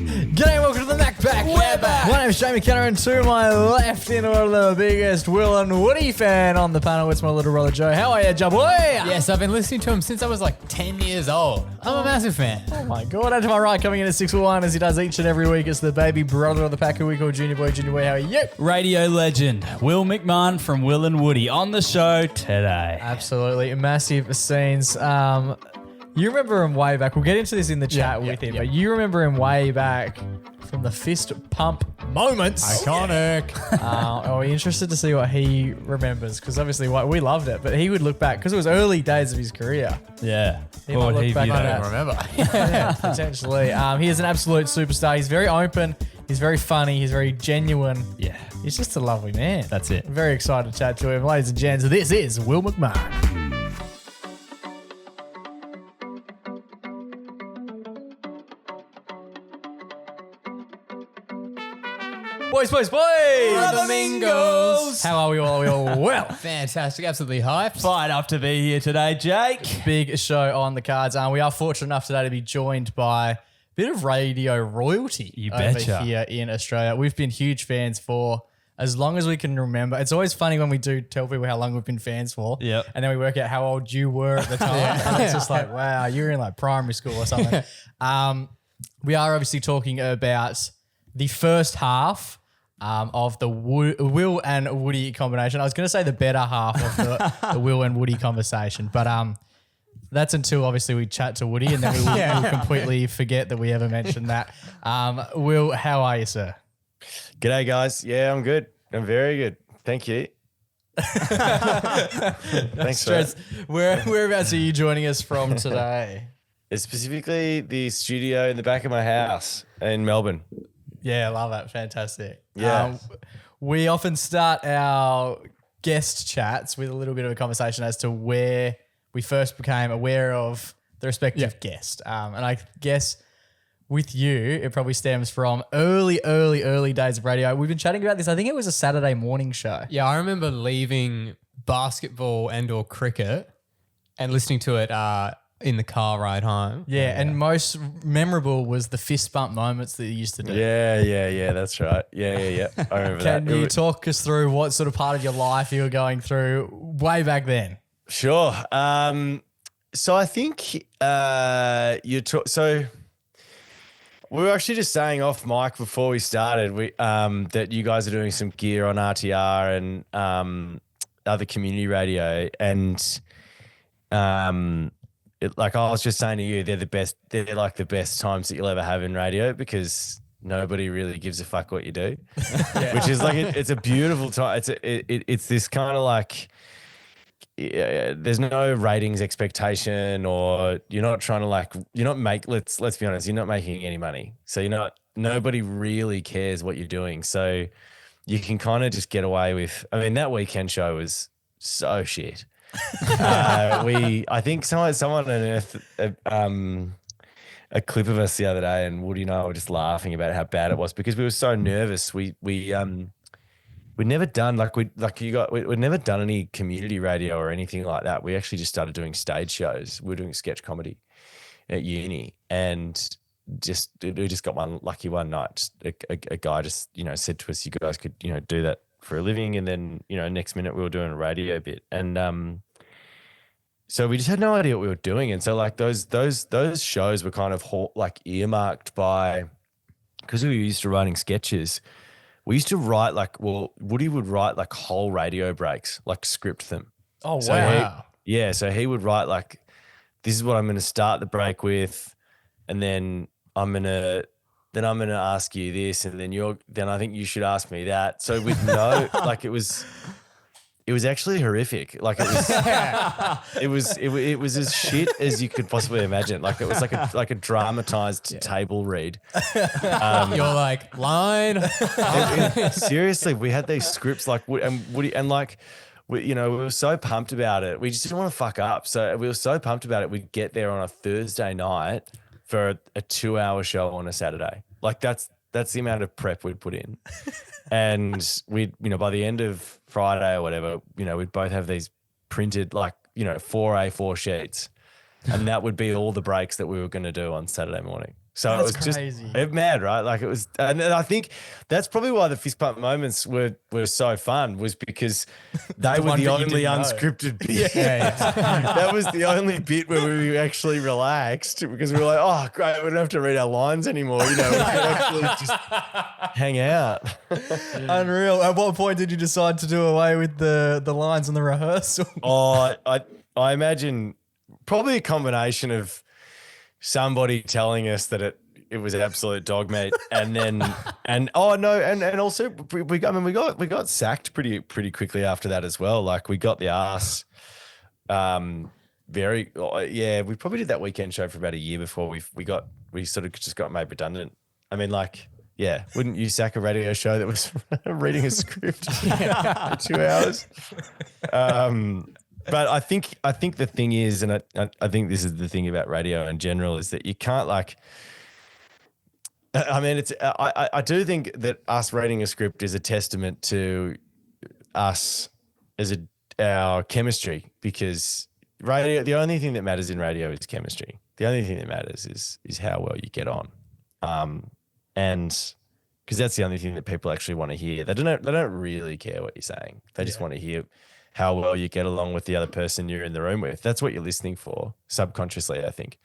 G'day, welcome to the MacPack. We're back. My name's Jamie Kenner, and to my left, in order, the biggest Will and Woody fan on the panel. It's my little brother Joe. How are you, Joe boy? Yes, I've been listening to him since I was like 10 years old. I'm a massive fan. Oh my God. And to my right, coming in at 6'1", as he does each and every week, it's the baby brother of the pack who we call Junior Boy. Junior Boy, how are you? Radio legend Will McMahon from Will and Woody on the show today. Absolutely massive scenes. You remember him way back. We'll get into this in the chat with him, but you remember him way back from the fist pump moments. Iconic. We're interested to see what he remembers, because obviously we loved it, but he would look back because it was early days of his career. Yeah. He might look back on I that. don't remember. Yeah, potentially. He is an absolute superstar. He's very open. He's very funny. He's very genuine. Yeah. He's just a lovely man. That's it. I'm very excited to chat to him. Ladies and gents, this is Will McMahon. Boys. Flamingos. How are we all? Are we all well? Fantastic. Absolutely hyped. Fired up to be here today, Jake. Big show on the cards. We are fortunate enough today to be joined by a bit of radio royalty You over betcha. here in Australia. We've been huge fans for as long as we can remember. It's always funny when we do tell people how long we've been fans for. Yep. And then we work out how old you were at the time. And it's just like, wow, you were in like primary school or something. We are obviously talking about the first half of the Will and Woody combination. I was going to say the better half of the Will and Woody conversation, but that's until obviously we chat to Woody, and then we'll completely forget that we ever mentioned that. Will, how are you, sir? G'day, guys. Yeah, I'm good. I'm very good. Thank you. Thanks, Stress. Whereabouts are you joining us from today? It's specifically the studio in the back of my house in Melbourne. Yeah, I love it. Fantastic. Yeah. We often start our guest chats with a little bit of a conversation as to where we first became aware of the respective guest. And I guess with you, it probably stems from early days of radio. We've been chatting about this. I think it was a Saturday morning show. Yeah, I remember leaving basketball and or cricket and listening to it in the car ride home. Yeah, and most memorable was the fist bump moments that you used to do. Yeah. That's right. Yeah. I remember that. Can you talk us through what sort of part of your life you were going through way back then? Sure. So I think so we were actually just saying off mic before we started that you guys are doing some gear on RTR and other community radio, and like I was just saying to you, they're the best. They're like the best times that you'll ever have in radio, because nobody really gives a fuck what you do, which is like it's a beautiful time. It's this kind of like there's no ratings expectation, or you're not trying to let's be honest, you're not making any money, so nobody really cares what you're doing, so you can kind of just get away with. I mean, that weekend show was so shit. I think someone unearthed a clip of us the other day, and Woody and I were just laughing about how bad it was because we were so nervous. We'd never done we'd never done any community radio or anything like that. We actually just started doing stage shows. We were doing sketch comedy at uni, and we just got one lucky one night. A guy just said to us, "You guys could do that for a living," and then next minute we were doing a radio bit, and so we just had no idea what we were doing, and so like those shows were kind of like earmarked by, because we were used to writing sketches. We used to write Woody would write like whole radio breaks, like script them. Oh, so wow. So he would write like, this is what I'm going to start the break with, and then I'm going to ask you this, and then I think you should ask me that. So with no, like it was actually horrific. Like it was as shit as you could possibly imagine. Like it was like a dramatized table read. You're like, line. Seriously, we had these scripts we were so pumped about it. We just didn't want to fuck up. So we were so pumped about it. We'd get there on a Thursday night for a 2-hour show on a Saturday. Like that's the amount of prep we'd put in. And we'd, by the end of Friday or whatever, we'd both have these printed 4 A4 sheets. And that would be all the breaks that we were going to do on Saturday morning. So That's it was crazy. just mad, right? Like it was, and I think that's probably why the fist pump moments were so fun, was because they were one the bit you only didn't know. unscripted bit. That was the only bit where we actually relaxed, because we were like, oh, great, we don't have to read our lines anymore. You know, we can actually just hang out. Unreal. At what point did you decide to do away with the lines in the rehearsal? Oh, I imagine probably a combination of somebody telling us that it was absolute dog meat, and then and also we got sacked pretty quickly after that as well. Like we got the arse. We probably did that weekend show for about a year before we sort of just got made redundant. I mean, like, yeah, wouldn't you sack a radio show that was reading a script for 2 hours? But I think the thing is, and I think this is the thing about radio in general, is that you can't like. I mean, I do think that us reading a script is a testament to us as our chemistry, because radio, the only thing that matters in radio is chemistry. The only thing that matters is how well you get on, and because that's the only thing that people actually want to hear. They don't really care what you're saying. They just want to hear how well you get along with the other person you're in the room with. That's what you're listening for subconsciously, I think.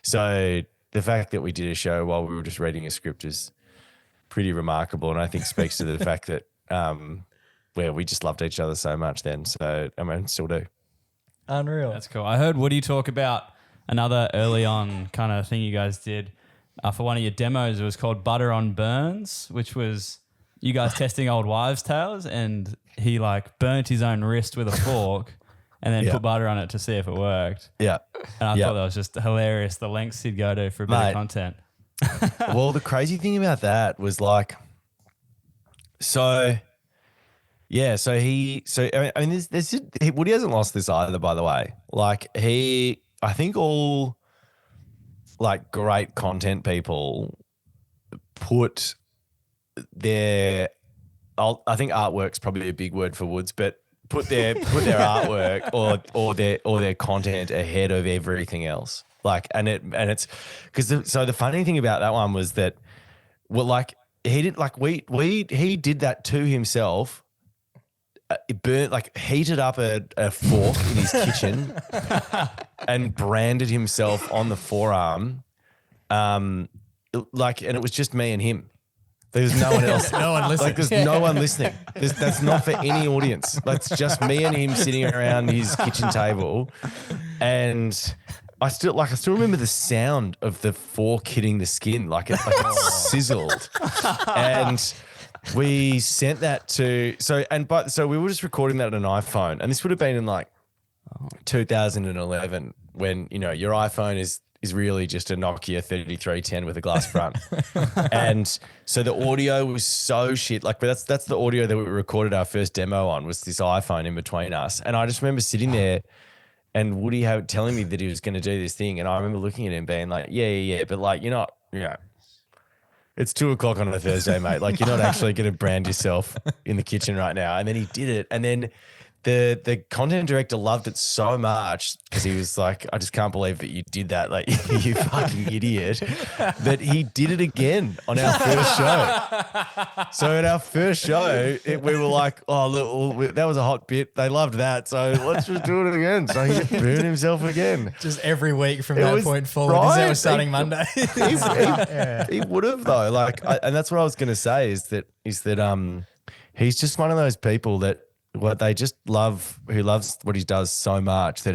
So the fact that we did a show while we were just reading a script is pretty remarkable, and I think speaks to the fact that where we just loved each other so much then. So I mean, still do. Unreal. That's cool. I heard Woody talk about another early on kind of thing you guys did for one of your demos. It was called Butter on Burns, which was you guys testing old wives' tales, and he like burnt his own wrist with a fork and then put butter on it to see if it worked. Yeah. And I thought that was just hilarious, the lengths he'd go to for a bit of content. Well, the crazy thing about that was like, Woody hasn't lost this either, by the way. Like I think all like great content people put their, I think artwork's probably a big word for Woods, but put their artwork or their content ahead of everything else. Like, and it's because so the funny thing about that one was that, well, like he did, like he did that to himself. It burnt, like heated up a fork in his kitchen and branded himself on the forearm. And it was just me and him. There's no one else. No one listening. Like there's no one listening. That's not for any audience. That's just me and him sitting around his kitchen table. And I still remember the sound of the fork hitting the skin, like it sizzled. And we sent that to so we were just recording that on an iPhone, and this would have been in like 2011, when you know your iPhone is really just a Nokia 3310 with a glass front. And so the audio was so shit. Like, but that's the audio that we recorded our first demo on, was this iPhone in between us. And I just remember sitting there and Woody telling me that he was going to do this thing. And I remember looking at him being like, yeah, but like, you're not, it's 2:00 on a Thursday, mate. Like, you're not actually going to brand yourself in the kitchen right now. And then he did it. And then the content director loved it so much, because he was like, I just can't believe that you did that. Like, you fucking idiot. That he did it again on our first show. So at our first show, we were like, oh, look, that was a hot bit. They loved that. So let's just do it again. So he burned himself again. Just every week from that point forward. Right? Is that starting Monday? He would have, though. Like, and that's what I was going to say is that he's just one of those people that, they just love, who loves what he does so much that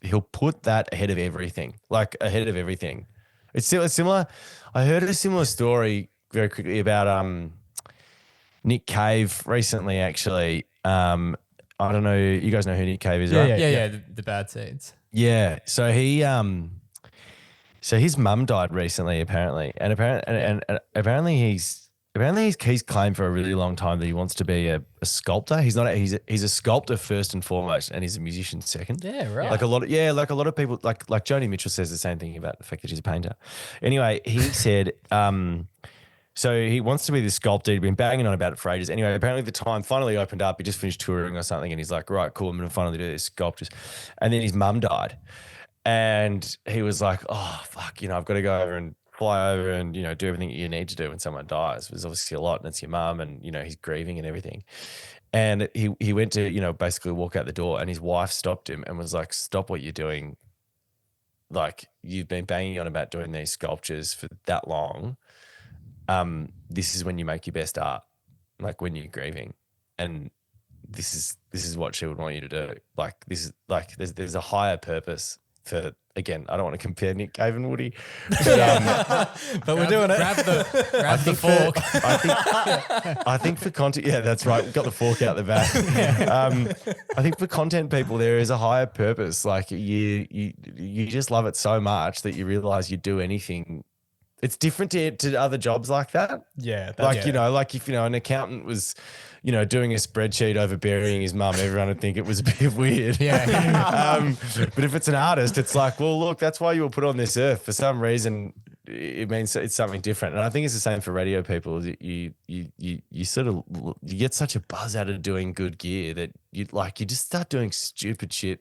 he'll put that ahead of everything, like ahead of everything. It's similar. I heard a similar story very quickly about Nick Cave recently, actually. I don't know. You guys know who Nick Cave is, right? Yeah. The Bad Seeds. Yeah. So so his mum died recently, apparently, and apparently he's claimed for a really long time that he wants to be a sculptor. He's not. He's a sculptor first and foremost, and he's a musician second. Yeah, right. Like a lot of people, like Joni Mitchell says the same thing about the fact that she's a painter. Anyway, he said, so he wants to be this sculptor. He'd been banging on about it for ages. Anyway, apparently the time finally opened up. He just finished touring or something, and he's like, right, cool, I'm going to finally do this sculptures. And then his mum died, and he was like, oh fuck, I've got to go over and fly over and, do everything you need to do when someone dies. There's obviously a lot, and it's your mum, and, he's grieving and everything. And he went to, basically walk out the door, and his wife stopped him and was like, stop what you're doing. Like, you've been banging on about doing these sculptures for that long. This is when you make your best art, like when you're grieving. And this is what she would want you to do. Like, this is like, there's a higher purpose for, again, I don't want to compare Nick Cave and Woody, but we're doing it. Grab the fork. I think for content, yeah, that's right. We've got the fork out the back. I think for content people, there is a higher purpose. Like you just love it so much that you realize you'd do anything. It's different to other jobs like that. Yeah. Like if, an accountant was, doing a spreadsheet over burying his mum, everyone would think it was a bit weird. Yeah. But if it's an artist, it's like, well, look, that's why you were put on this earth. For some reason, it means it's something different. And I think it's the same for radio people. You sort of, you get such a buzz out of doing good gear that you just start doing stupid shit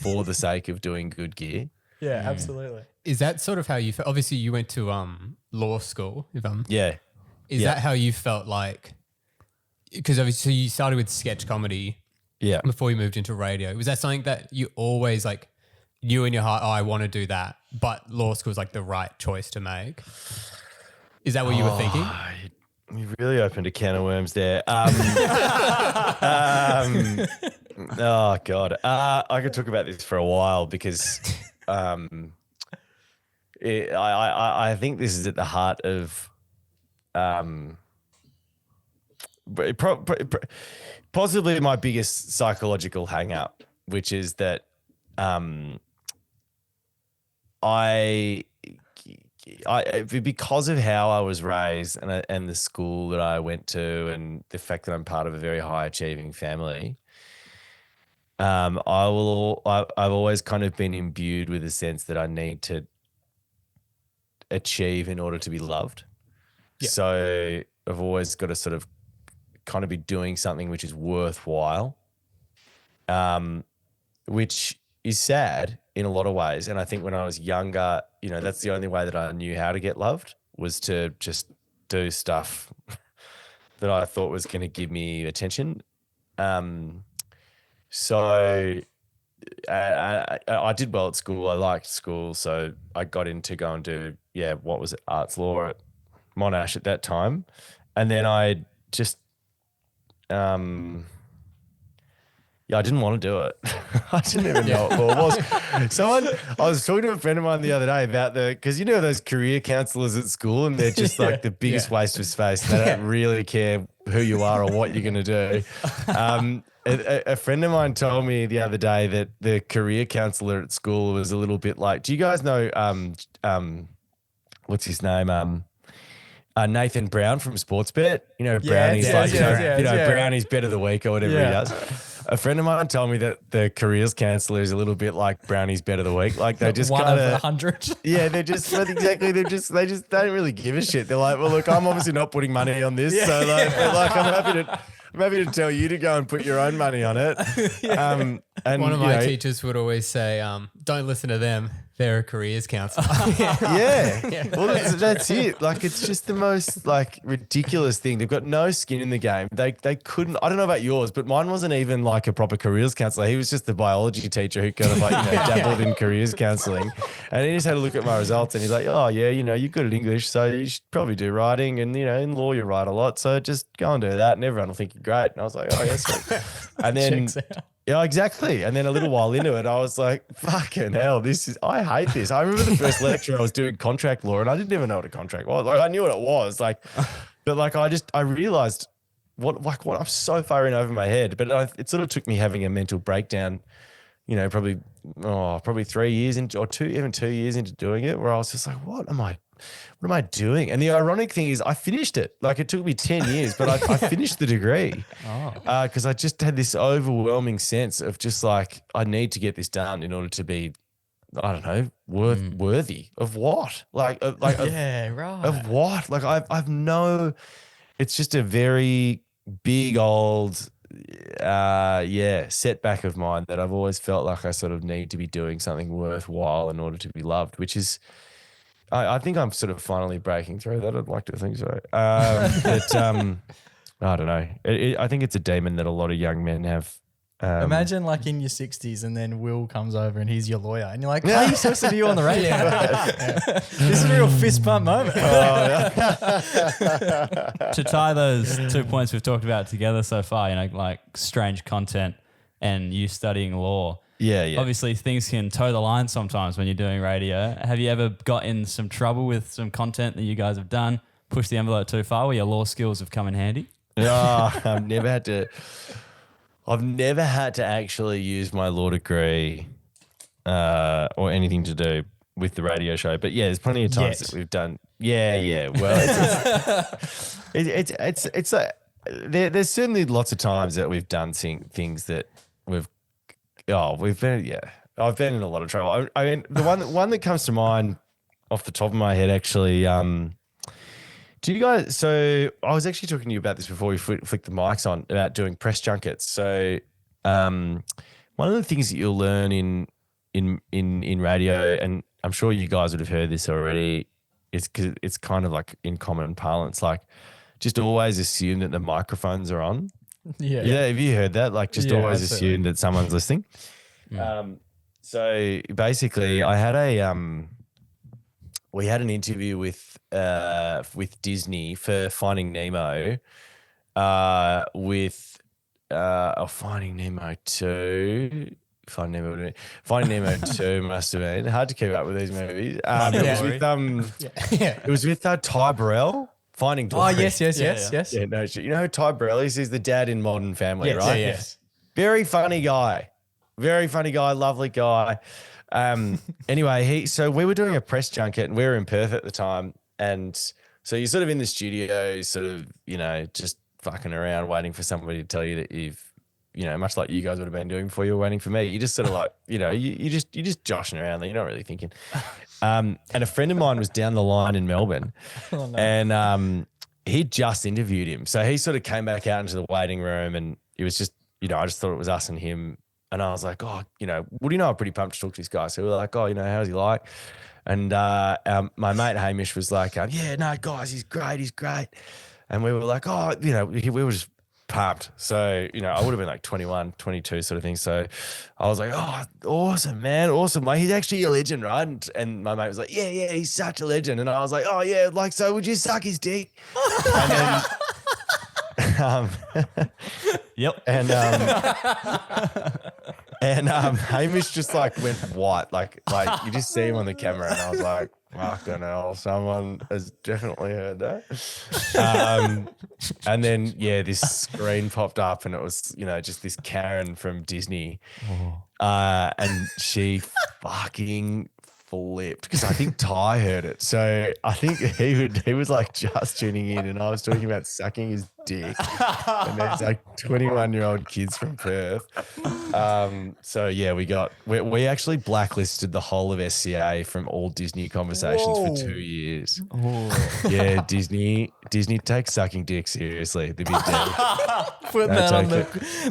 for the sake of doing good gear. Yeah, absolutely. Is that sort of how you felt? Obviously, you went to law school. Yeah. Is that how you felt like? Because obviously you started with sketch comedy. Yeah. Before you moved into radio, was that something that you always like knew in your heart? Oh, I want to do that, but law school was like the right choice to make. Is that what you were thinking? You really opened a can of worms there. Oh God, I could talk about this for a while because I think this is at the heart of possibly my biggest psychological hang up, which is that because of how I was raised and the school that I went to and the fact that I'm part of a very high achieving family, I've always kind of been imbued with a sense that I need to achieve in order to be loved. Yeah. So I've always got to sort of kind of be doing something which is worthwhile, which is sad in a lot of ways. And I think when I was younger, that's the only way that I knew how to get loved, was to just do stuff that I thought was going to give me attention. So I did well at school. I liked school. So I got in to go and do, what was it? Arts law at Monash at that time. And then I just, I didn't want to do it. I didn't even know what law was. I was talking to a friend of mine the other day about because those career counsellors at school, and they're just like the biggest waste of space. They don't really care who you are or what you're going to do. A friend of mine told me the other day that the career counsellor at school was a little bit like, do you guys know, what's his name? Nathan Brown from Sportsbet. Brownie's Brownie's bet of the week or whatever he does. A friend of mine told me that the careers counsellor is a little bit like Brownie's bet of the week. Like they just one kind of 100. Yeah, they're just exactly. They just don't really give a shit. They're like, well, look, I'm obviously not putting money on this, so I'm happy to tell you to go and put your own money on it. And one of my teachers would always say, don't listen to them. They're a careers counsellor. Yeah. Well, that's it. Like, it's just the most ridiculous thing. They've got no skin in the game. They couldn't. I don't know about yours, but mine wasn't even like a proper careers counsellor. He was just the biology teacher who kind of dabbled in careers counselling. And he just had a look at my results and he's like, oh yeah, you're good at English, so you should probably do writing, and in law you write a lot, so just go and do that, and everyone will think you're great. And I was like, oh yeah, sweet. And then. Yeah, exactly. And then a little while into it, I was like, fucking hell, I hate this. I remember the first lecture I was doing contract law and I didn't even know what a contract was. Like, I knew what it was, but I realized what I'm so far in over my head. But it sort of took me having a mental breakdown, probably 3 years into, or 2 years into doing it, where I was just like, what am I doing? And the ironic thing is I finished it. Like, it took me 10 years, but I finished the degree because I just had this overwhelming sense of just like, I need to get this done in order to be, I don't know, worthy of what? Of what? Like it's just a very big old, setback of mine that I've always felt like I sort of need to be doing something worthwhile in order to be loved, which is I think I'm sort of finally breaking through that. I'd like to think so. But I don't know. I think it's a demon that a lot of young men have. Imagine like in your 60s and then Will comes over and he's your lawyer and you're like, I used to listen to you on the radio. This is a real fist bump moment. To tie those 2 points we've talked about together so far, like strange content and you studying law. Yeah. Obviously, things can toe the line sometimes when you're doing radio. Have you ever got in some trouble with some content that you guys have done, pushed the envelope too far, where your law skills have come in handy? I've never had to actually use my law degree or anything to do with the radio show. But yeah, there's plenty of times that we've done. Yeah. Well, it's like there's certainly lots of times that we've done things that we've been. Yeah, I've been in a lot of trouble. I mean, the one that comes to mind off the top of my head actually. Do you guys? So I was actually talking to you about this before we flicked the mics on about doing press junkets. So one of the things that you'll learn in radio, and I'm sure you guys would have heard this already, is because it's kind of like in common parlance, like just always assume that the microphones are on. Yeah. Have you heard that? Like just always assume that someone's listening. So basically, we had an interview with Disney for Finding Nemo, with Finding Nemo 2. Finding Nemo 2 must have been hard to keep up with these movies. It was with Ty Burrell. Finding Dory. Oh, yes. Yeah, no shit. You know who Ty Burrell is? He's the dad in Modern Family, right? Yes. Very funny guy. Lovely guy. Anyway, so we were doing a press junket and we were in Perth at the time. And so you're sort of in the studio, sort of, just fucking around waiting for somebody to tell you that you've, much like you guys would have been doing before you were waiting for me. You just sort of like, you're just joshing around there. You're not really thinking. And a friend of mine was down the line in Melbourne and he just interviewed him. So he sort of came back out into the waiting room and it was just, I just thought it was us and him. And I was like, Woody and I are pretty pumped to talk to this guy. So we were like, how's he like? And my mate Hamish was like, guys, he's great. And we were like, we were just pumped. So, I would have been like 21, 22 sort of thing. So I was like, awesome, man. Awesome. Like, he's actually a legend, right? And my mate was like, yeah, he's such a legend. And I was like, so would you suck his dick? And then, yep. And Hamish just like went white, like you just see him on the camera, and I was like, fucking hell, someone has definitely heard that. And then this screen popped up, and it was just this Karen from Disney, and she fucking flipped because I think Ty heard it. So I think he was like just tuning in, and I was talking about sucking his dick, and there's like 21-year-old kids from Perth. So yeah, we actually blacklisted the whole of SCA from all Disney conversations for 2 years. Yeah, Disney takes sucking dick seriously. The big day. Put that on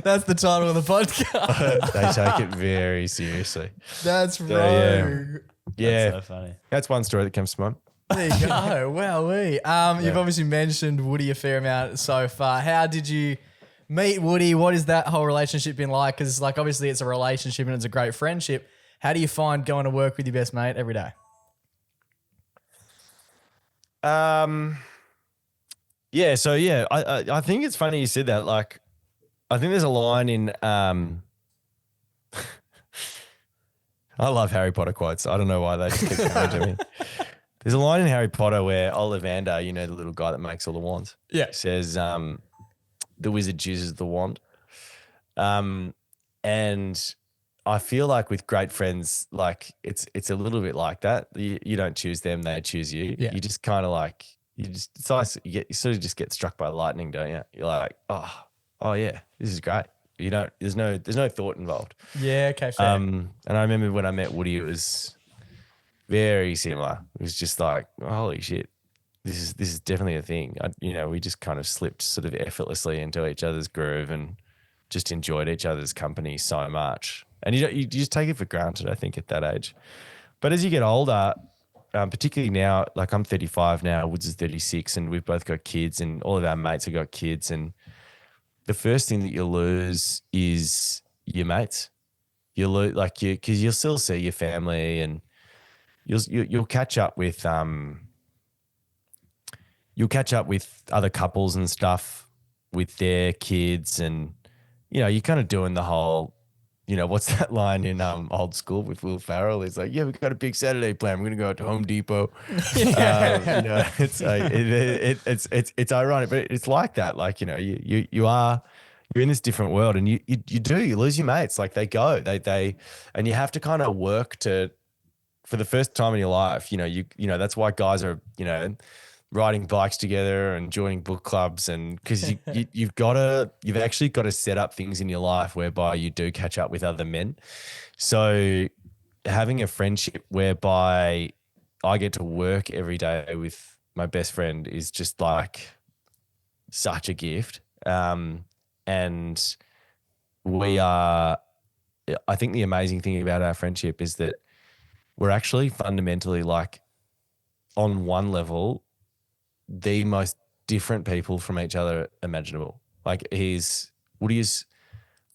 that's the title of the podcast. They take it very seriously. That's right. Yeah, That's so funny. That's one story that comes to mind. There you go. Wow. You've obviously mentioned Woody a fair amount so far. How did you meet Woody? What has that whole relationship been like? Because like obviously it's a relationship and it's a great friendship. How do you find going to work with your best mate every day? I think it's funny you said that. Like, I think there's a line in I love Harry Potter quotes. I don't know why they just keep coming to me. There's a line in Harry Potter where Ollivander, the little guy that makes all the wands, says, the wizard uses the wand. And I feel like with great friends, like it's a little bit like that. You don't choose them, they choose you. Yeah. You just kind of like, it's nice. You sort of just get struck by lightning, don't you? You're like, oh yeah, this is great. There's no thought involved. Yeah, okay, fair. And I remember when I met Woody, it was very similar. It was just like, holy shit, this is definitely a thing. We just kind of slipped sort of effortlessly into each other's groove and just enjoyed each other's company so much. And you just take it for granted, I think, at that age. But as you get older, particularly now, like I'm 35 now, Woods is 36, and we've both got kids, and all of our mates have got kids. And the first thing that you lose is your mates. You lose because you'll still see your family, and you'll catch up with other couples and stuff with their kids, and you're kind of doing the whole. What's that line in Old School with Will Ferrell? He's like, yeah, we've got a big Saturday plan. We're going to go out to Home Depot. It's like, it's ironic, but it's like that. Like, you're in this different world, and you lose your mates. Like they go, and you have to kind of work for the first time in your life, that's why guys are, riding bikes together and joining book clubs, and because you've actually got to set up things in your life whereby you do catch up with other men. So having a friendship whereby I get to work every day with my best friend is just like such a gift. And I think the amazing thing about our friendship is that we're actually fundamentally, like, on one level, the most different people from each other imaginable. Like Woody is,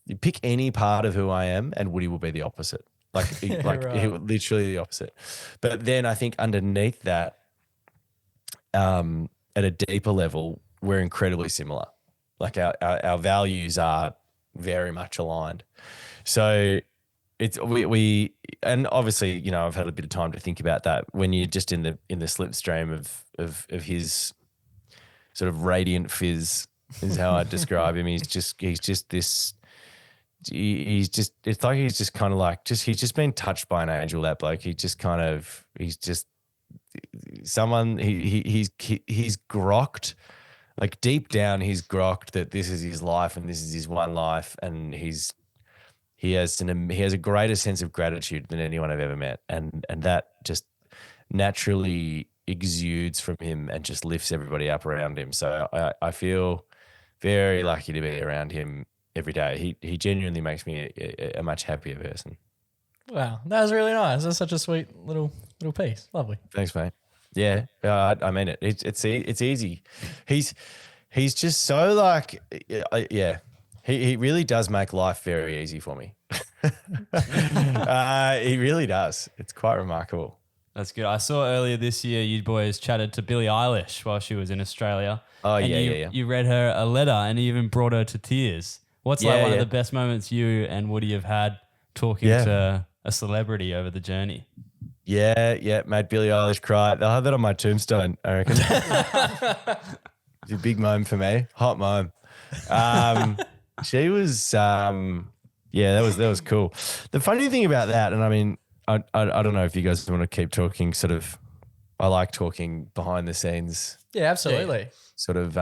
you pick any part of who I am and Woody will be the opposite. Like, right. Literally the opposite. But then I think underneath that, at a deeper level, we're incredibly similar. Like our values are very much aligned. So it's we and obviously, I've had a bit of time to think about that. When you're just in the slipstream of his sort of radiant fizz is how I describe him. It's like he's just kind of like he's just been touched by an angel, that bloke. He's just someone he's grokked. Like deep down, he's grokked that this is his life and this is his one life, and he has a greater sense of gratitude than anyone I've ever met, and that just naturally exudes from him and just lifts everybody up around him. So I feel very lucky to be around him every day. He genuinely makes me a much happier person. Wow, that was really nice. That's such a sweet little piece. Lovely. Thanks, mate. Yeah, I mean it. It's easy. He's just so like, yeah. He really does make life very easy for me. He really does. It's quite remarkable. That's good. I saw earlier this year you boys chatted to Billie Eilish while she was in Australia. Oh, and yeah. You read her a letter and you even brought her to tears. What's one of the best moments you and Woody have had talking to a celebrity over the journey? Yeah, made Billie Eilish cry. They'll have that on my tombstone, I reckon. It's a big moment for me. Hot moment. She was, that was cool. The funny thing about that, and I mean, I don't know if you guys want to keep talking sort of, I like talking behind the scenes. Yeah, absolutely. Sort of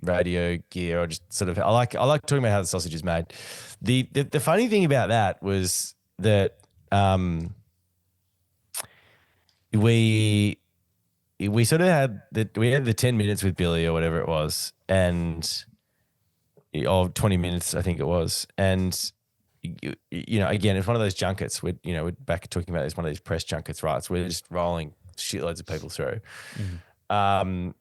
radio gear, or just sort of, I like talking about how the sausage is made. The funny thing about that was that we sort of had the 10 minutes with Billy or whatever it was, and 20 minutes, I think it was. And, again, it's one of those junkets. We're back talking about this, one of these press junkets, right? So we're just rolling shitloads of people through. Mm-hmm.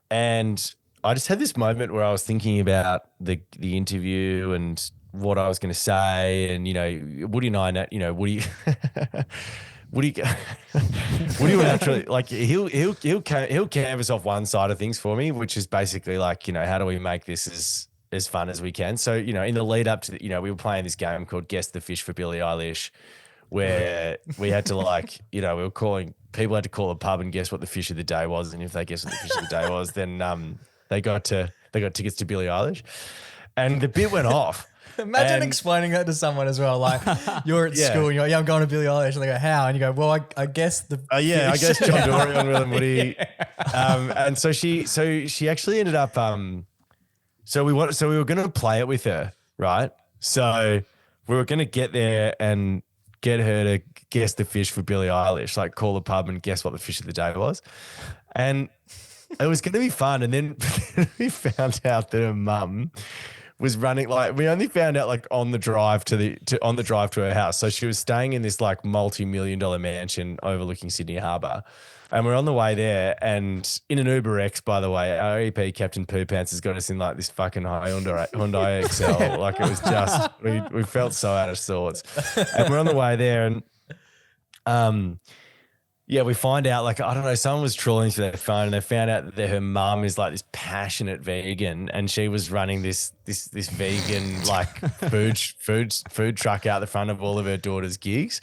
And I just had this moment where I was thinking about the interview and what I was going to say. And, Woody and I, Woody will naturally, like, he'll canvas off one side of things for me, which is basically like, how do we make this as fun as we can? So, in the lead up to we were playing this game called Guess the Fish for Billie Eilish, where we had to people had to call a pub and guess what the fish of the day was. And if they guessed what the fish of the day was, then they got tickets to Billie Eilish. And the bit went off. Imagine explaining that to someone as well. Like, you're at school and you're like, yeah, I'm going to Billie Eilish. And they go, how? And you go, well, I guess the I guess John Dory on Will and Woody. And so she actually ended up so we were going to play it with her, right? So we were going to get there and get her to guess the fish for Billie Eilish, like call the pub and guess what the fish of the day was. And it was going to be fun. And then we found out that her mum was running, like, we only found out like on the drive to her house. So she was staying in this like multi-million-dollar mansion overlooking Sydney Harbour. And we're on the way there, and in an Uber X, by the way, our EP Captain Poo Pants has got us in like this fucking Hyundai Excel. Like, it was just, we felt so out of sorts. And we're on the way there, and yeah, we find out, like, I don't know, someone was trawling through their phone and they found out that her mum is like this passionate vegan, and she was running this vegan like food truck out the front of all of her daughter's gigs.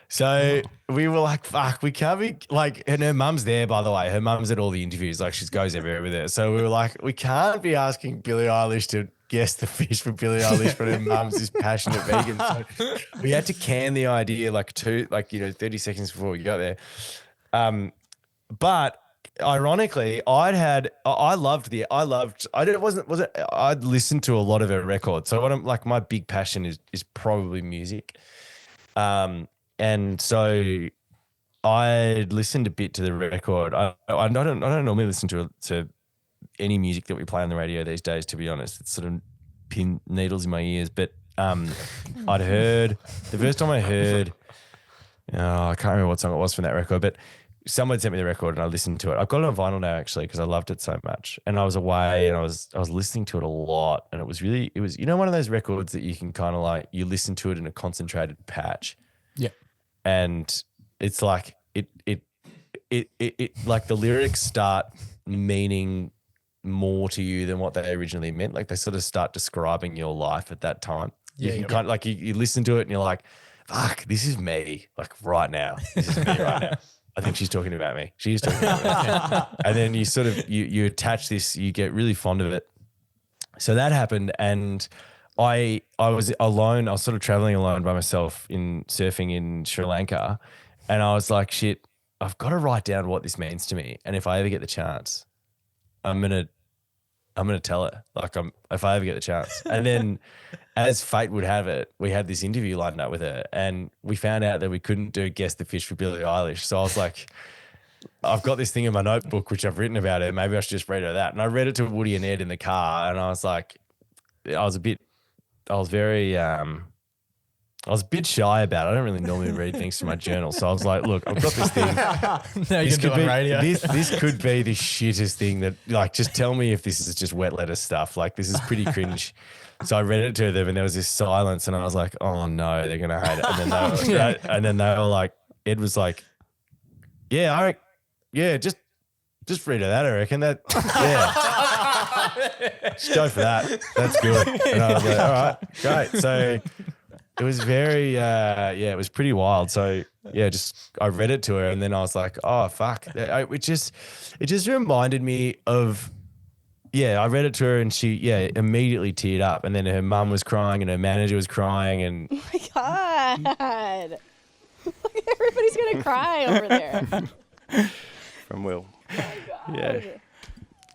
So we were like, fuck, we can't be like, and her mum's there, by the way. Her mum's at all the interviews, like, she goes everywhere with her. So we were like, we can't be asking Billie Eilish to guess the fish for Billie Eilish, but her mum's this passionate vegan. So we had to can the idea like 30 seconds before we got there. But ironically, I'd listened to a lot of her records. So what I'm like, my big passion is probably music. And so I listened a bit to the record. I don't normally listen to any music that we play on the radio these days, to be honest. It's sort of pin needles in my ears. But I'd heard, the first time I heard, I can't remember what song it was from that record, but someone sent me the record and I listened to it. I've got it on vinyl now, actually, because I loved it so much. And I was away and I was listening to it a lot, and it was one of those records that you can kind of like, you listen to it in a concentrated patch. Yeah. And it's like it like the lyrics start meaning more to you than what they originally meant. Like, they sort of start describing your life at that time. Yeah, You can kind of like, you listen to it and you're like, fuck, this is me, like, right now. This is me right now. I think she's talking about me. She is talking about me. And then you sort of, you attach this, you get really fond of it. So that happened, and I was alone. I was sort of traveling alone by myself surfing in Sri Lanka, and I was like, shit, I've got to write down what this means to me. And if I ever get the chance, I'm gonna tell her. Like, if I ever get the chance. And then, as fate would have it, we had this interview lined up with her, and we found out that we couldn't do Guess the Fish for Billie Eilish. So I was like, I've got this thing in my notebook which I've written about her. Maybe I should just read her that. And I read it to Woody and Ed in the car, and I was like, I was a bit shy about it. I don't really normally read things from my journal. So I was like, look, I've got this thing. No, you can do it on radio. This could be the shittest thing that, like, just tell me if this is just wet letter stuff. Like, this is pretty cringe. So I read it to them, and there was this silence, and I was like, oh no, they're going to hate it. And then they were like, Ed was like, just read her that, I reckon. Just go for that. That's good. And I was like, all right, great. So it was very, it was pretty wild. So yeah, I read it to her, and then I was like, oh fuck. It just reminded me of, I read it to her, and she, immediately teared up, and then her mum was crying and her manager was crying, and oh my God. Everybody's going to cry over there. From Will. Oh my God. Yeah.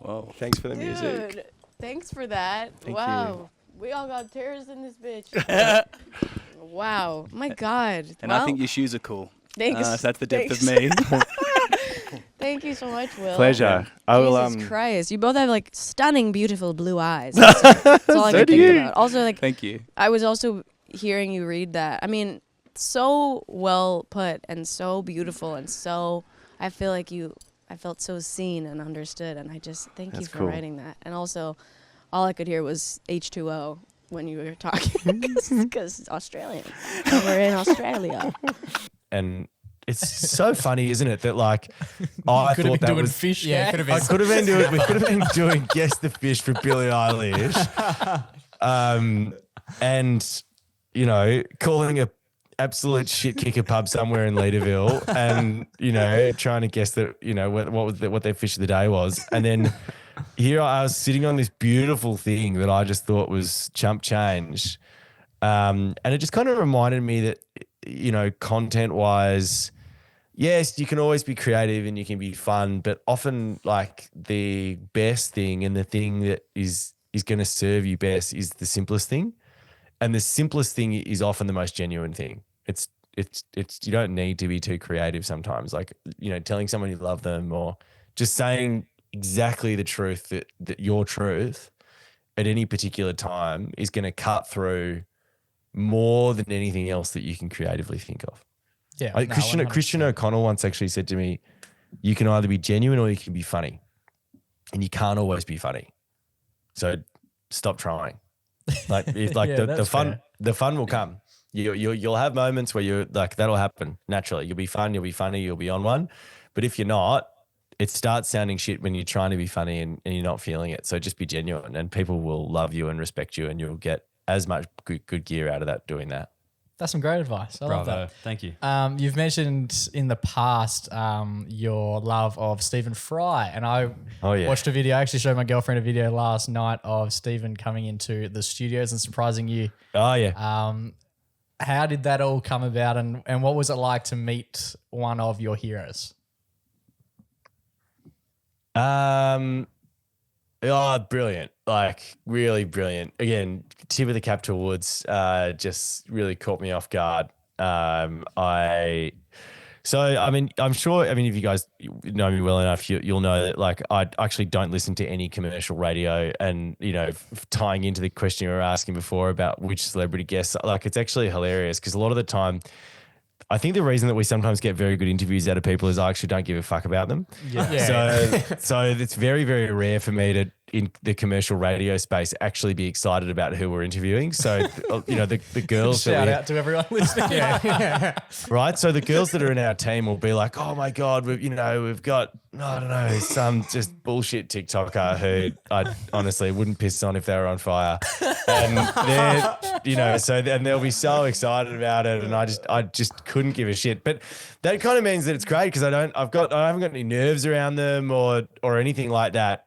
Well, thanks for the music. Dude, thanks for that. Thank wow. We all got tears in this bitch. Wow. My God. And I think your shoes are cool. Thanks. So that's the depth of me. Thank you so much, Will. Pleasure. I will. Jesus Christ. You both have like stunning, beautiful blue eyes. That's all I can think about. Also, like, thank you. I was also hearing you read that. I mean, so well put and so beautiful, and so I feel like I felt so seen and understood, and I just thank you for writing that. And also, all I could hear was H2O when you were talking, because Australian. And we're in Australia. And it's so funny, isn't it, that like I could have thought been that doing was fish. Yeah, could have been. I could have been doing. We could have been doing Guess the Fish for Billie Eilish, and calling a absolute shit kicker pub somewhere in Leaderville, and trying to guess that what their fish of the day was, and then here I was sitting on this beautiful thing that I just thought was chump change, and it just kind of reminded me that content wise, yes, you can always be creative and you can be fun, but often like the best thing and the thing that is going to serve you best is the simplest thing. And the simplest thing is often the most genuine thing. It's you don't need to be too creative sometimes. Like, telling someone you love them or just saying exactly the truth that your truth at any particular time is going to cut through more than anything else that you can creatively think of. Yeah. Like Christian O'Connell once actually said to me, you can either be genuine or you can be funny. And you can't always be funny. So stop trying. Like the fun will come. You'll have moments where you're like, that'll happen naturally. You'll be fun, you'll be funny, you'll be on one. But if you're not, it starts sounding shit when you're trying to be funny and you're not feeling it. So just be genuine and people will love you and respect you and you'll get as much good gear out of that doing that. That's some great advice. I love that. Thank you. You've mentioned in the past your love of Stephen Fry, and I watched a video. I actually showed my girlfriend a video last night of Stephen coming into the studios and surprising you. Oh, yeah. How did that all come about, and what was it like to meet one of your heroes? Brilliant. Like really brilliant. Again, tip of the cap to Woods, just really caught me off guard. I'm sure, if you guys know me well enough, you'll know that like I actually don't listen to any commercial radio, and tying into the question you were asking before about which celebrity guests, like it's actually hilarious because a lot of the time, I think the reason that we sometimes get very good interviews out of people is I actually don't give a fuck about them. Yeah. So it's very, very rare for me to, in the commercial radio space, actually be excited about who we're interviewing. So, the girls. Shout out to everyone listening. Yeah. Right. So the girls that are in our team will be like, oh my God, we've got, I don't know, some just bullshit TikToker who I honestly wouldn't piss on if they were on fire. And and they'll be so excited about it. And I just couldn't give a shit. But that kind of means that it's great because I haven't got any nerves around them or anything like that.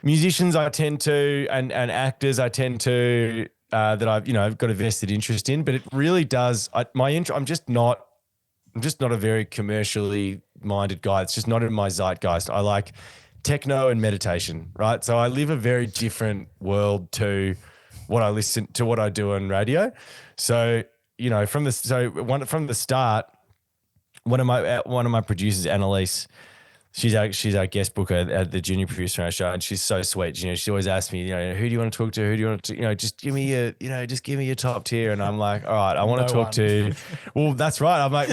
Musicians I tend to, and actors I tend to, that I've got a vested interest in, but it really does. I'm just not a very commercially minded guy. It's just not in my zeitgeist. I like techno and meditation, right? So I live a very different world to what I do on radio. So, from the start, one of my producers, Annalise, she's our guest booker at the junior producer on our show, and she's so sweet. She always asks me, who do you want to talk to? Who do you want to, just give me your top tier. And I'm like, all right, I want to talk to. Well, that's right. I'm like,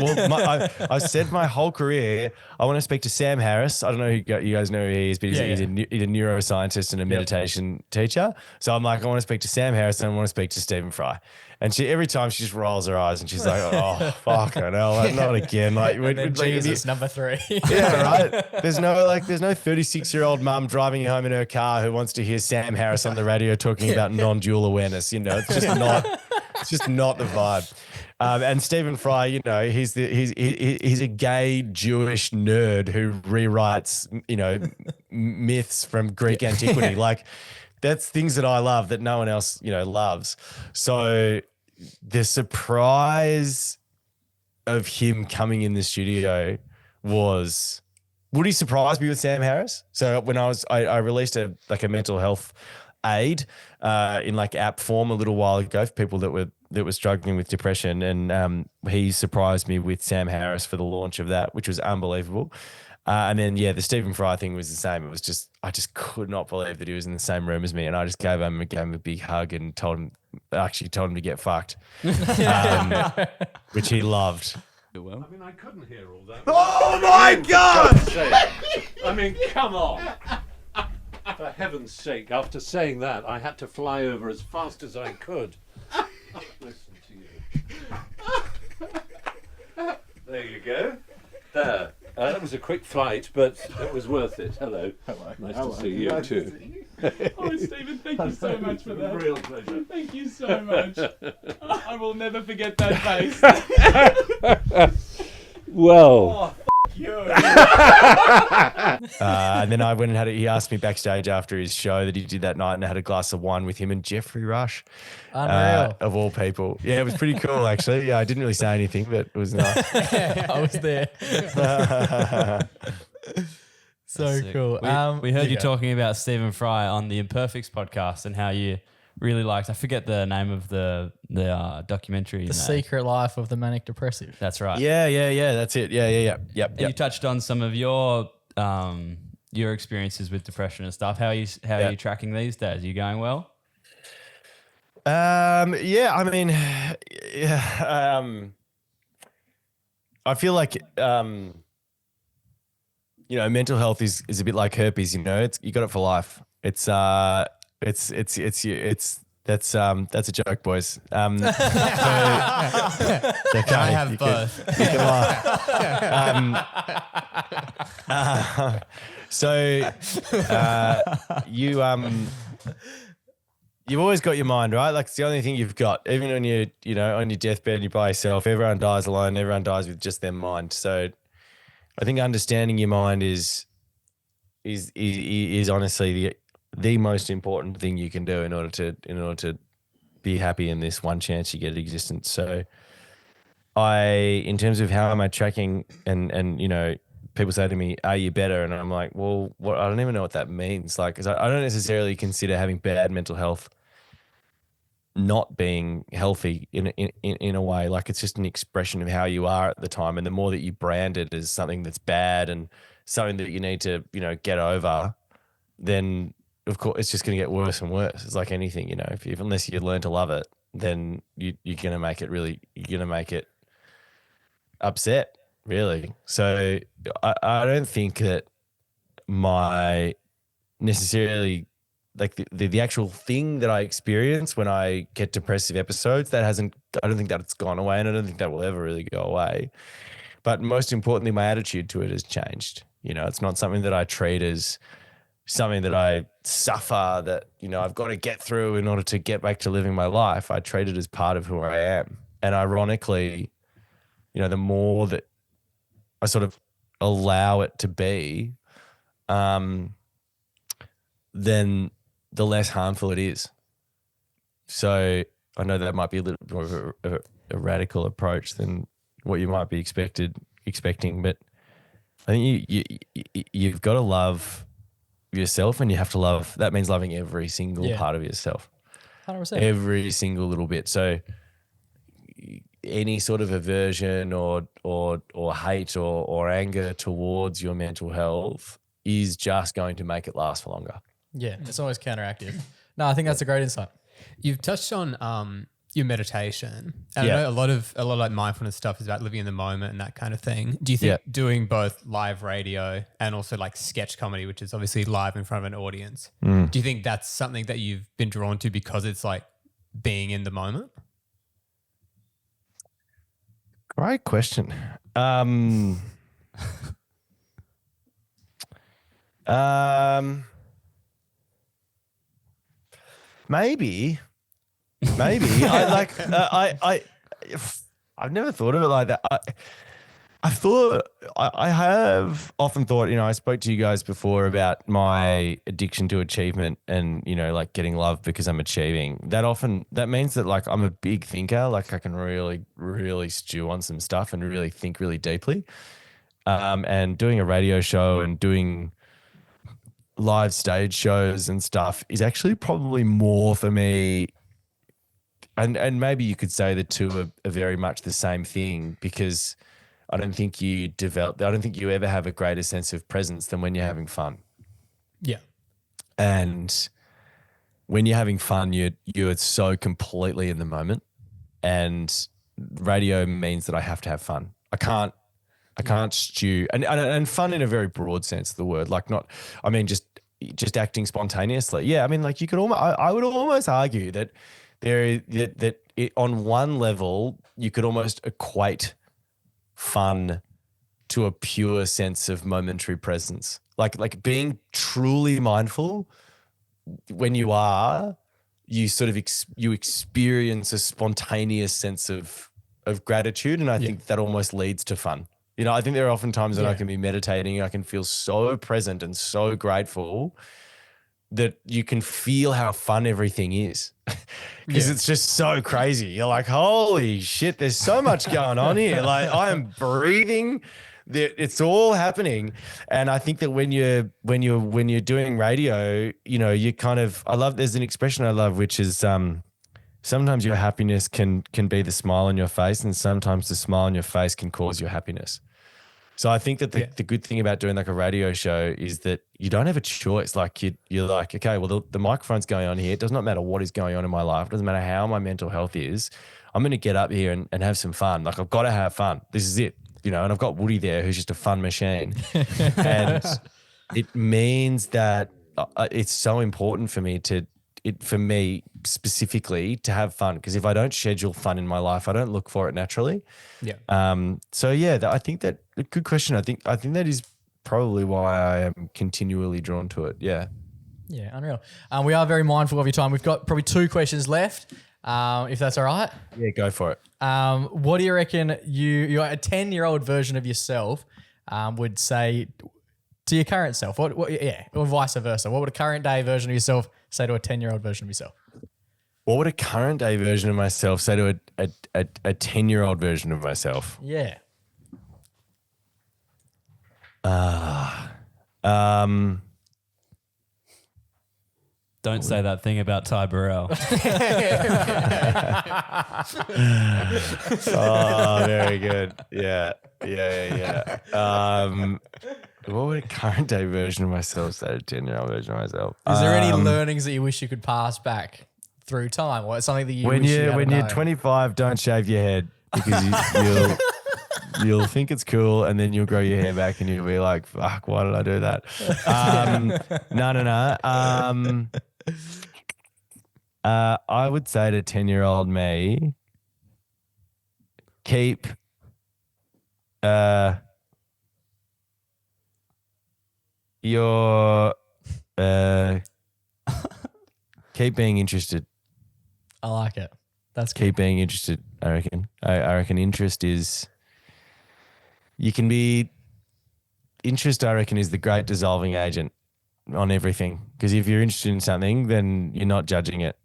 I've said my whole career, I want to speak to Sam Harris. I don't know who you guys know who he is, but he's a neuroscientist and a meditation teacher. So I'm like, I want to speak to Sam Harris and I want to speak to Stephen Fry. And every time she just rolls her eyes and she's like, oh, fucking hell, like, not again. Like, it's number 3. Yeah, right. There's no 36-year-old mum driving home in her car who wants to hear Sam Harris on the radio talking about non-dual awareness. It's just not the vibe. And Stephen Fry, he's a gay Jewish nerd who rewrites, myths from Greek antiquity. Like, that's things that I love that no one else, loves. So the surprise of him coming in the studio was, Woody surprised me with Sam Harris. So when I released a mental health aid in like app form a little while ago for people that were struggling with depression, and he surprised me with Sam Harris for the launch of that, which was unbelievable. And then, the Stephen Fry thing was the same. It was just, I just could not believe that he was in the same room as me. And I just gave him a big hug and told him to get fucked, which he loved. Well, I couldn't hear all that. Oh my God! Come on. For heaven's sake, after saying that, I had to fly over as fast as I could. Listen to you. There you go. There. That was a quick flight, but it was worth it. Hello. Hello. Nice to see you too. Oh, Stephen, thank you so much for that. Real pleasure. Thank you so much. I will never forget that face. Well. And then I went and he asked me backstage after his show that he did that night, and I had a glass of wine with him and Jeffrey Rush, of all people. Yeah, it was pretty cool actually. Yeah, I didn't really say anything, but it was nice. I was there. So cool. We heard you talking about Stephen Fry on the Imperfects podcast and how you really liked, I forget the name of the documentary. The Secret Life of the Manic Depressive. That's right. Yeah. That's it. Yeah. Yep. And you touched on some of your your experiences with depression and stuff. How are you tracking these days? Are you going well? Yeah, I mean, yeah, I feel like, mental health is a bit like herpes, you got it for life. That's a joke, boys. I have both. You can laugh. You've always got your mind, right? Like it's the only thing you've got. Even when you're, on your deathbed and you're by yourself, everyone dies alone. Everyone dies with just their mind. So I think understanding your mind is honestly the most important thing you can do in order to be happy in this one chance you get at existence. So in terms of how am I tracking and people say to me, are you better? And I'm like, well, I don't even know what that means. Like, 'cause I don't necessarily consider having bad mental health not being healthy in a way. Like it's just an expression of how you are at the time. And the more that you brand it as something that's bad and something that you need to, get over, then of course it's just going to get worse and worse. It's like anything, unless you learn to love it, then you're going to make it upset, really. So I don't think that my necessarily like the actual thing that I experience when I get depressive episodes, I don't think that it's gone away, and I don't think that will ever really go away. But most importantly, my attitude to it has changed. It's not something that I treat as something that I suffer that, I've got to get through in order to get back to living my life. I treat it as part of who I am. And ironically, the more that I sort of allow it to be, then the less harmful it is. So I know that might be a little bit more of a radical approach than what you might be expecting, but I think you've got to love yourself, and you have to love, that means loving every single part of yourself. 100%. Every single little bit. So any sort of aversion or hate or anger towards your mental health is just going to make it last for longer. Yeah, it's always counteractive. No, I think that's a great insight. You've touched on your meditation. And I know a lot of like mindfulness stuff is about living in the moment and that kind of thing. Do you think doing both live radio and also like sketch comedy, which is obviously live in front of an audience, do you think that's something that you've been drawn to because it's like being in the moment? Great question. Maybe. I've never thought of it like that. I have often thought, I spoke to you guys before about my addiction to achievement and, like getting love because I'm achieving. That means that like I'm a big thinker. Like I can really, really stew on some stuff and really think really deeply. And doing a radio show and doing live stage shows and stuff is actually probably more for me. And maybe you could say the two are very much the same thing, because I don't think you ever have a greater sense of presence than when you're having fun. Yeah. And when you're having fun, you're so completely in the moment. And radio means that I have to have fun. I can't stew and fun in a very broad sense of the word. Like just acting spontaneously. Yeah. I mean, like I would almost argue that on one level, you could almost equate fun to a pure sense of momentary presence. Like being truly mindful, when you are, you sort of you experience a spontaneous sense of gratitude, and I think that almost leads to fun. I think there are often times that I can be meditating, I can feel so present and so grateful that you can feel how fun everything is, because it's just so crazy. You're like, holy shit, there's so much going on here. Like I am breathing, it's all happening. And I think that when you're doing radio, you kind of, there's an expression I love, which is sometimes your happiness can be the smile on your face, and sometimes the smile on your face can cause your happiness. So I think that the good thing about doing like a radio show is that you don't have a choice. Like you're like, okay, well the microphone's going on here. It does not matter what is going on in my life. It doesn't matter how my mental health is. I'm going to get up here and have some fun. Like I've got to have fun. This is it, and I've got Woody there who's just a fun machine. And it means that it's so important for me specifically to have fun, because if I don't schedule fun in my life, I don't look for it naturally. Yeah. So yeah, I think that a good question. I think that is probably why I am continually drawn to it. Yeah. Yeah, unreal. We are very mindful of your time. We've got probably 2 questions left, if that's all right. Yeah, go for it. What do you reckon you're a 10-year-old version of yourself would say to your current self? What, or vice versa. What would a current day version of yourself say to a 10-year-old version of yourself? What would a current day version of myself say to a 10-year-old version of myself? Yeah. Don't say that thing about Ty Burrell. Oh, very good. Yeah. What would a current day version of myself say to a 10-year-old version of myself? Is there any learnings that you wish you could pass back through time, or something that you when wish you're known? 25, don't shave your head, because you'll think it's cool, and then you'll grow your hair back and you'll be like, fuck, why did I do that? No. I would say to 10-year-old me, keep keep being interested. I like it. That's good. Keep being interested, I reckon. I reckon interest, I reckon, is the great dissolving agent on everything. Because if you're interested in something, then you're not judging it.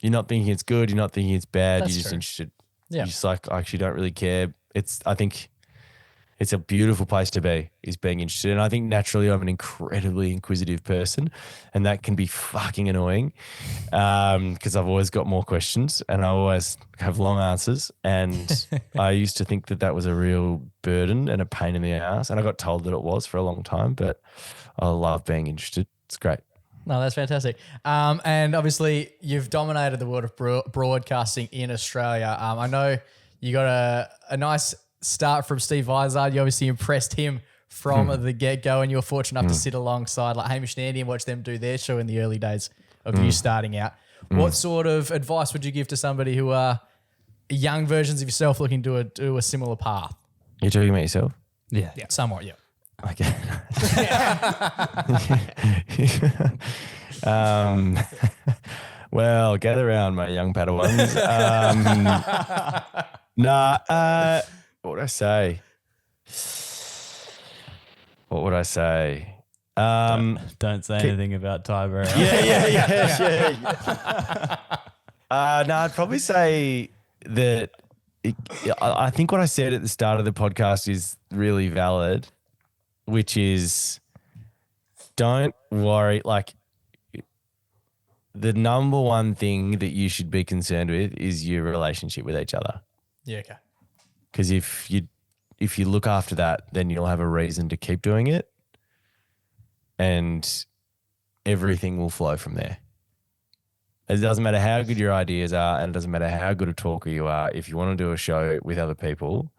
You're not thinking it's good. You're not thinking it's bad. That's you're just true. interested. Yeah. You're just like, I actually don't really care. I think it's a beautiful place to be, is being interested. And I think naturally I'm an incredibly inquisitive person, and that can be fucking annoying because I've always got more questions and I always have long answers. And I used to think that was a real burden and a pain in the ass. And I got told that it was for a long time, but I love being interested. It's great. No, that's fantastic. And obviously you've dominated the world of broadcasting in Australia. I know you got a nice start from Steve Vizard. You obviously impressed him from the get-go, and you were fortunate enough to sit alongside like Hamish and Andy and watch them do their show in the early days of you starting out. What sort of advice would you give to somebody who are young versions of yourself looking to do a similar path? You're talking about yourself? Yeah. Somewhat, yeah. Okay. Well, gather around, my young Padawans. What would I say? Don't say anything about Ty Burrell. Yeah. I'd probably say that I think what I said at the start of the podcast is really valid, which is don't worry. Like, the number one thing that you should be concerned with is your relationship with each other. Yeah, okay. Because if you look after that, then you'll have a reason to keep doing it, and everything will flow from there. It doesn't matter how good your ideas are, and it doesn't matter how good a talker you are. If you want to do a show with other people,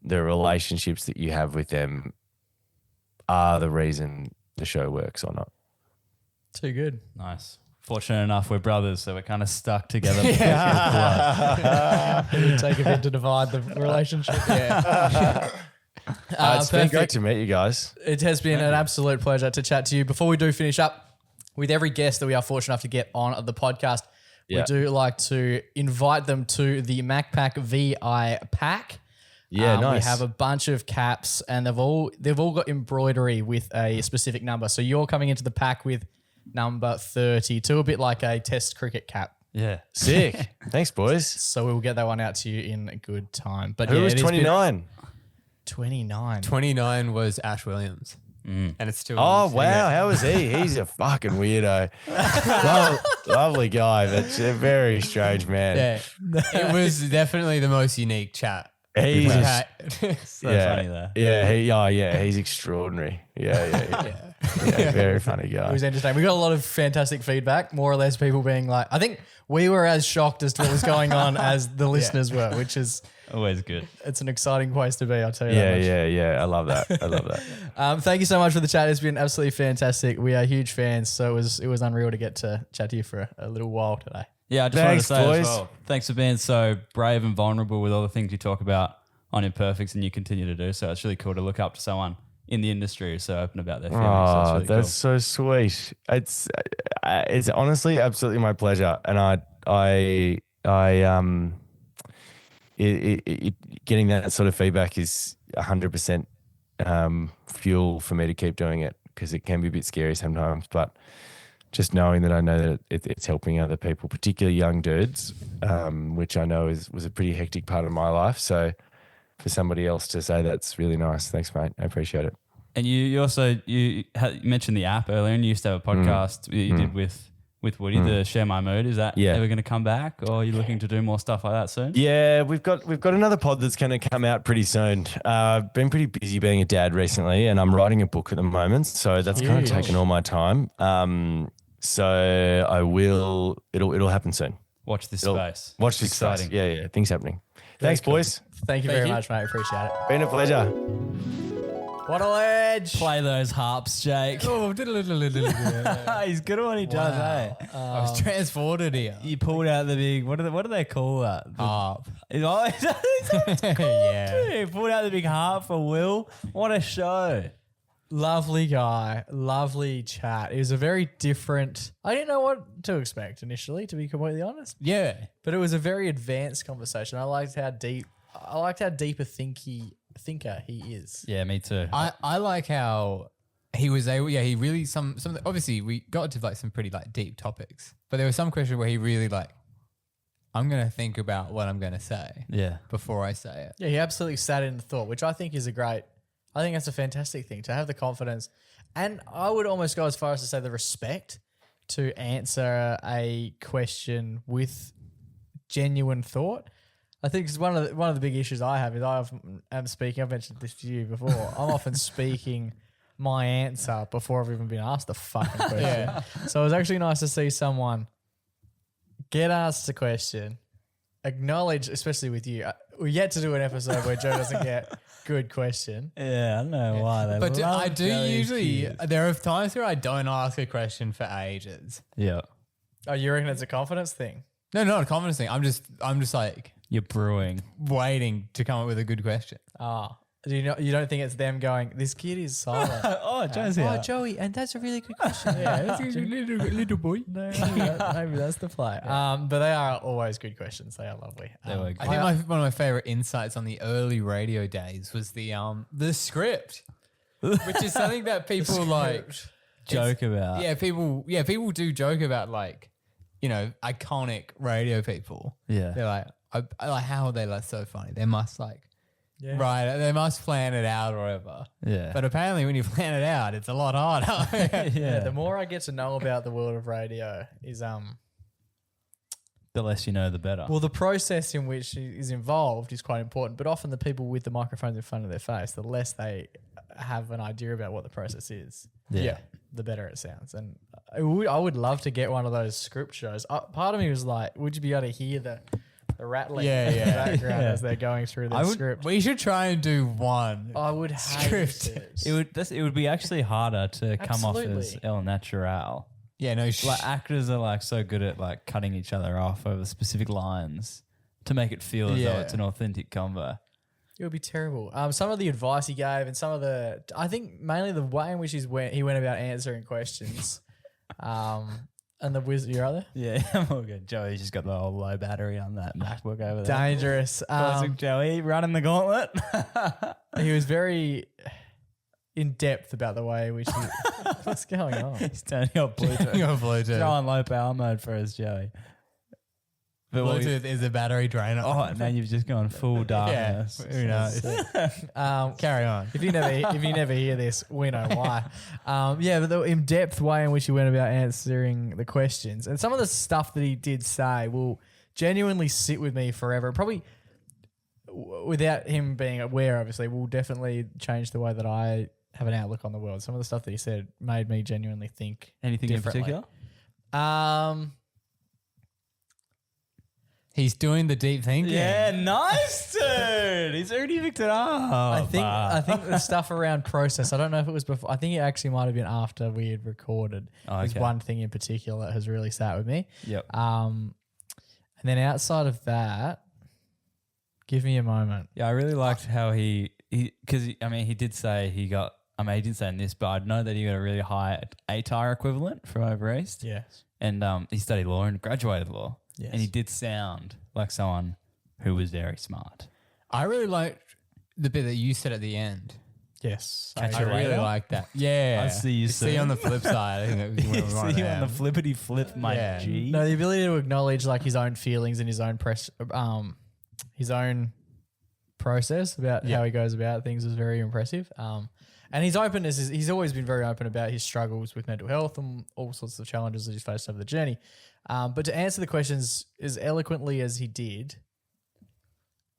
the relationships that you have with them are the reason the show works or not. Too good. Nice. Fortunate enough, we're brothers, so we're kind of stuck together. It would take a bit to divide the relationship. Yeah. It's been great to meet you guys. It has been an absolute pleasure to chat to you. Before we do finish up, with every guest that we are fortunate enough to get on the podcast, we do like to invite them to the MacPack VI pack. Yeah, nice. We have a bunch of caps, and they've all got embroidery with a specific number. So you're coming into the pack with number 32, a bit like a Test cricket cap. Yeah. Sick. Thanks, boys. So we'll get that one out to you in a good time. But Who was 29? 29. 29 was Ash Williams. And it's still. Oh, wow. How was he? He's a fucking weirdo. Lovely guy, but a very strange man. Yeah. It was definitely the most unique chat He's So funny there. he's extraordinary. Yeah, very funny It guy. was entertaining. We got a lot of fantastic feedback, more or less people being like, I think we were as shocked as to what was going on as the listeners were, which is Always good. it's an exciting place to be, I'll tell you that much. Yeah. I love that. Thank you so much for the chat. It's been absolutely fantastic. We are huge fans, so it was unreal to get to chat to you for a little while today. Yeah, I just Thanks, wanted to say boys. as well, thanks for being so brave and vulnerable with all the things you talk about on Imperfects, and you continue to do so. It's really cool to look up to someone in the industry who's so open about their feelings. So it's Oh, really that's so sweet. It's honestly absolutely my pleasure, and getting that sort of feedback is 100% fuel for me to keep doing it, because it can be a bit scary sometimes, but just knowing that I know that it's helping other people, particularly young dudes, which I know was a pretty hectic part of my life. So for somebody else to say that's really nice. Thanks, mate. I appreciate it. And you also mentioned the app earlier, and you used to have a podcast you did with Woody, the Share My Mood. Is that ever going to come back, or are you looking to do more stuff like that soon? Yeah, we've got another pod that's going to come out pretty soon. I've been pretty busy being a dad recently, and I'm writing a book at the moment, so that's kind of taken all my time. So I will. It'll happen soon. Watch this space. Watch this Exciting. space. Yeah, things happening. Thanks, boys. Thank you very much, mate. Appreciate it. Been a pleasure. What a ledge. Play those harps, Jake. Oh, He's good at what he does, eh? I was transported here. You pulled out the big, what do they call that? The Harp. Yeah. You pulled out the big harp for Will. What a show. Lovely guy, lovely chat. It was a very different. I didn't know what to expect initially, to be completely honest. Yeah. But it was a very advanced conversation. I liked how deep a thinker he is. Yeah, me too. I like how he was able. Yeah, he really some. Obviously, we got to like some pretty like deep topics, but there was some question where he really like, I'm gonna think about what I'm gonna say. Yeah. Before I say it. Yeah, he absolutely sat in the thought, which I think is I think that's a fantastic thing, to have the confidence. And I would almost go as far as to say the respect to answer a question with genuine thought. I think it's one of the big issues I have is I often am speaking. I've mentioned this to you before. I'm often speaking my answer before I've even been asked the fucking question. So it was actually nice to see someone get asked a question, acknowledge, especially with you. We're yet to do an episode where Joe doesn't get good question. Yeah, I don't know why. But I do usually. There are times where I don't ask a question for ages. Yeah. Oh, you reckon it's a confidence thing? No, not a confidence thing. I'm just like You're brewing. waiting to come up with a good question. Ah. You don't think it's them going, this kid is silent. Oh, Joe's here. Oh, Joey, and that's a really good question. Yeah, that's a little boy. No, maybe that's the play. But they are always good questions. They are lovely. They were I good. think one of my favorite insights on the early radio days was the script, which is something that people like Joke about. Yeah, people do joke about, like, you know, iconic radio people. Yeah. They're like, I like, how are they like so funny? They must like. Yeah. Right, they must plan it out or whatever. Yeah. But apparently when you plan it out, it's a lot harder. Yeah, the more I get to know about the world of radio is The less you know, the better. well, the process in which is involved is quite important, but often the people with the microphones in front of their face, the less they have an idea about what the process is, Yeah. the better it sounds. And I would love to get one of those script shows. Part of me was like, would you be able to hear the rattling in the background as they're going through the script? We should try and do one. I would hate it. It would be actually harder to come off as Absolutely. el natural. Yeah, no, Like actors are like so good at like cutting each other off over specific lines to make it feel as though it's an authentic convo. It would be terrible. Some of the advice he gave and some of I think mainly the way in which he went about answering questions. And the wisdom, you're other? Yeah, I'm all good. Joey's just got the old low battery on that MacBook over there. Dangerous. Classic Joey running the gauntlet. He was very in depth about the way in which what's going on? He's turning off Bluetooth. Throwing low power mode for us, Joey. But Bluetooth is a battery drainer. Oh, man, you've just gone full darkness. Who knows? Carry on. If you never hear this, we know why. But the in-depth way in which he went about answering the questions and some of the stuff that he did say will genuinely sit with me forever. Probably without him being aware, obviously, will definitely change the way that I have an outlook on the world. Some of the stuff that he said made me genuinely think. Anything differently. in particular? He's doing the deep thinking. Yeah, nice, dude. He's already picked it up. I think the stuff around process. I don't know if it was before. I think it actually might have been after we had recorded. There's okay. one thing in particular that has really sat with me. Yep. And then outside of that, give me a moment. Yeah, I really liked how he did say he got. I mean, he didn't say in this, but I know that he got a really high ATAR equivalent from over east. Yes. And he studied law and graduated law. Yes. And he did sound like someone who was very smart. I really liked the bit that you said at the end. Yes. Catch I you really later. like that. Yeah. I'll see you See soon. on the flip side. I think that was See you on the flippity flip, my Yeah. G. No, the ability to acknowledge like his own feelings and his own his own process about how he goes about things was very impressive. And his openness is he's always been very open about his struggles with mental health and all sorts of challenges that he's faced over the journey. But to answer the questions as eloquently as he did,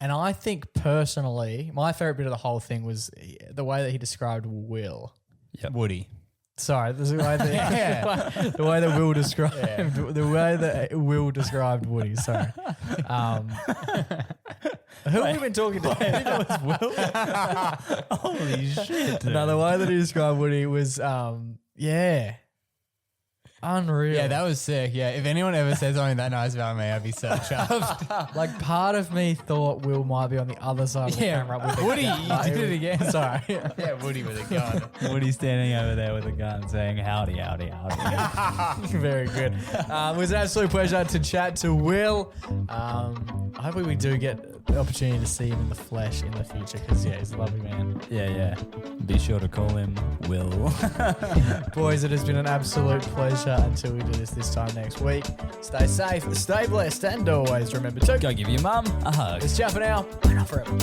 and I think personally, my favorite bit of the whole thing was the way that he described Will. Yep. Woody. Sorry, this is the way that the way that Will described the way that Will described Woody. Sorry, who have we been talking to? I think it was Will. Holy shit. dude. No, the way that he described Woody was, unreal. Yeah, that was sick. Yeah, if anyone ever says something that nice about me, I'd be so chuffed. like part of me thought Will might be on the other side of the camera. With Woody, you did it again. Sorry. Yeah, Woody with a gun. Woody's standing over there with a gun saying, howdy, howdy, howdy. Very good. It was an absolute pleasure to chat to Will. Hopefully we do get the opportunity to see him in the flesh in the future because, he's a lovely man. Yeah. Be sure to call him Will. Boys, it has been an absolute pleasure until we do this time next week. Stay safe, stay blessed, and always remember to Go give your mum a hug. It's ciao for now. Bye now forever.